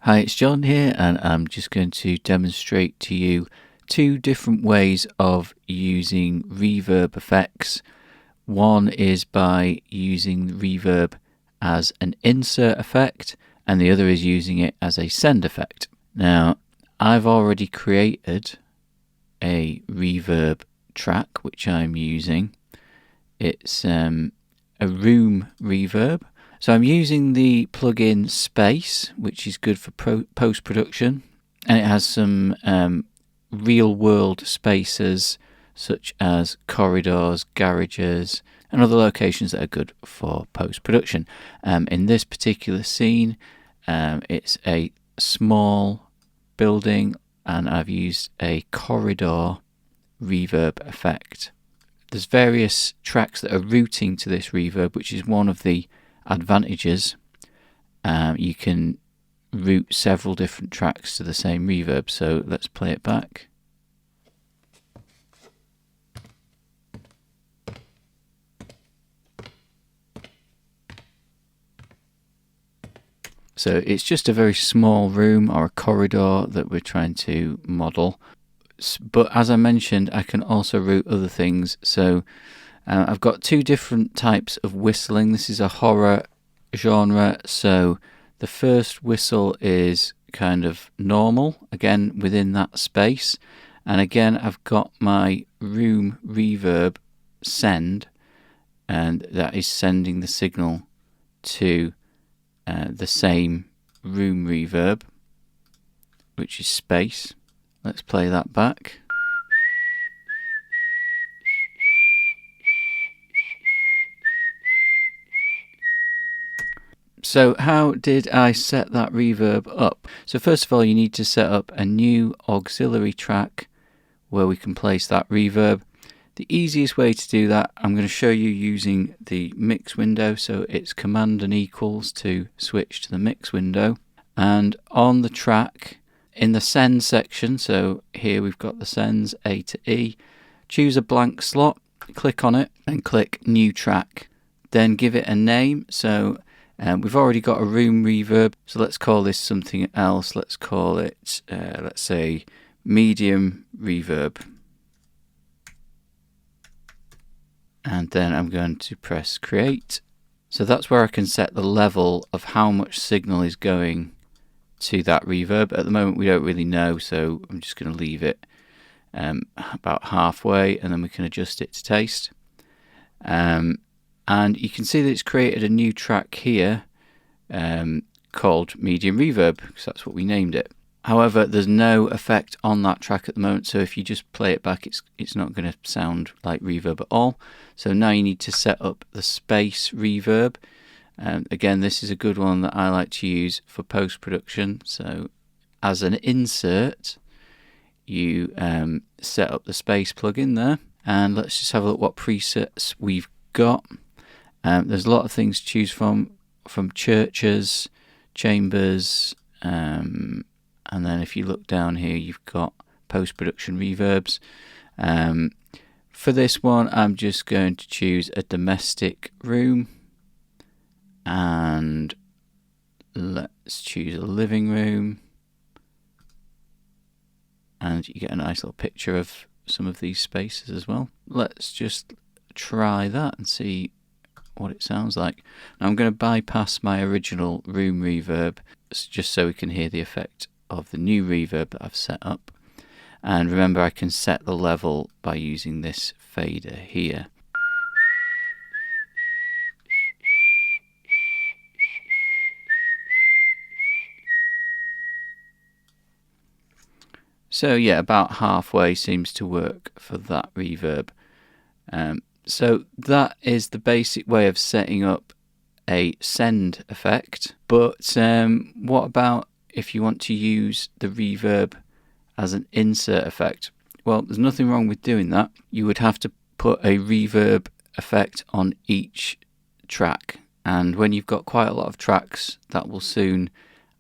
Hi, it's John here, and I'm just going to demonstrate to you two different ways of using reverb effects. One is by using reverb as an insert effect, and the other is using it as a send effect. Now, I've already created a reverb track which I'm using. It's a room reverb. So I'm using the plugin Space, which is good for post-production, and it has some real-world spaces such as corridors, garages, and other locations that are good for post-production. In this particular scene, it's a small building, and I've used a corridor reverb effect. There's various tracks that are routing to this reverb, which is one of the advantages. You can route several different tracks to the same reverb, so let's play it back. So it's just a very small room or a corridor that we're trying to model, but as I mentioned, I can also route other things. So I've got two different types of whistling. This is a horror genre, so the first whistle is kind of normal, again within that space, and again I've got my room reverb send, and that is sending the signal to the same room reverb, which is space. Let's play that back. So how did I set that reverb up? So first of all, you need to set up a new auxiliary track where we can place that reverb. The easiest way to do that, I'm going to show you using the mix window. So it's Command and equals to switch to the mix window. And on the track, in the send section, so here we've got the sends A to E, choose a blank slot, click on it and click new track. Then give it a name. So we've already got a room reverb, so let's call this something else. Let's call it, let's say, medium reverb. And then I'm going to press create. So that's where I can set the level of how much signal is going to that reverb. At the moment we don't really know, so I'm just going to leave it about halfway, and then we can adjust it to taste. And you can see that it's created a new track here called medium reverb, because that's what we named it. However, there's no effect on that track at the moment, so if you just play it back, it's not going to sound like reverb at all. So now you need to set up the space reverb. Again, this is a good one that I like to use for post-production. So as an insert, you set up the space plugin there, and let's just have a look what presets we've got. There's a lot of things to choose from churches, chambers, and then if you look down here, you've got post-production reverbs. For this one, I'm just going to choose a domestic room, and let's choose a living room, and you get a nice little picture of some of these spaces as well. Let's just try that and see what it sounds like. Now I'm going to bypass my original room reverb just so we can hear the effect of the new reverb that I've set up. And remember, I can set the level by using this fader here. So yeah, about halfway seems to work for that reverb. So that is the basic way of setting up a send effect. But what about if you want to use the reverb as an insert effect? Well, there's nothing wrong with doing that. You would have to put a reverb effect on each track, and when you've got quite a lot of tracks, that will soon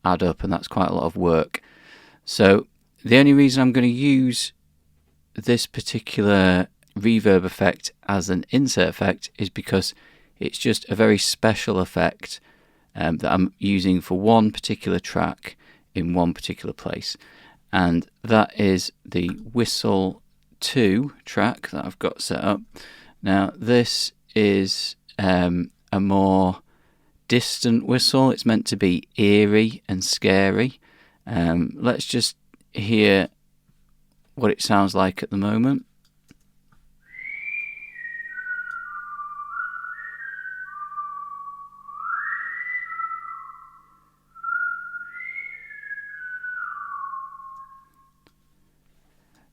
add up, and that's quite a lot of work. So the only reason I'm going to use this particular reverb effect as an insert effect is because it's just a very special effect that I'm using for one particular track in one particular place. And that is the Whistle 2 track that I've got set up. Now this is a more distant whistle. It's meant to be eerie and scary. Let's just hear what it sounds like at the moment.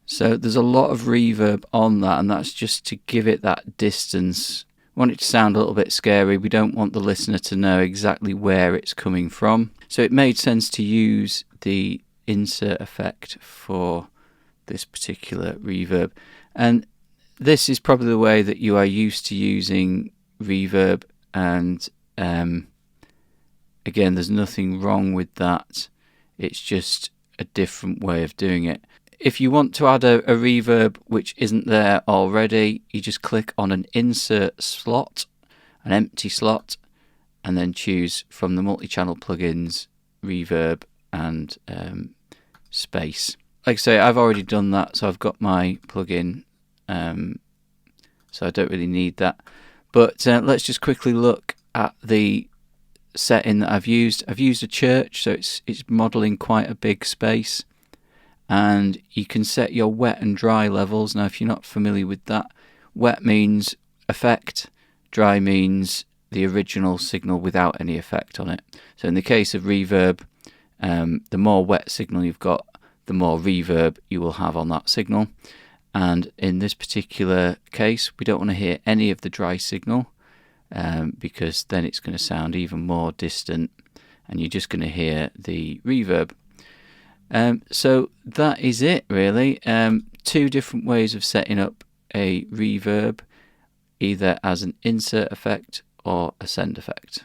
So there's a lot of reverb on that, and that's just to give it that distance. We want it to sound a little bit scary. We don't want the listener to know exactly where it's coming from. So it made sense to use the insert effect for this particular reverb. And this is probably the way that you are used to using reverb, and again, there's nothing wrong with that. It's just a different way of doing it. If you want to add a reverb which isn't there already, you just click on an insert slot, an empty slot, and then choose from the multi-channel plugins, reverb and space. Like I say, I've already done that, so I've got my plugin, so I don't really need that. But let's just quickly look at the setting that I've used. I've used a church, so it's modelling quite a big space. And you can set your wet and dry levels. Now, if you're not familiar with that, wet means effect, dry means the original signal without any effect on it. So in the case of reverb, the more wet signal you've got, the more reverb you will have on that signal. And in this particular case, we don't want to hear any of the dry signal, because then it's going to sound even more distant, and you're just going to hear the reverb. So that is it, really. Two different ways of setting up a reverb, either as an insert effect or a send effect.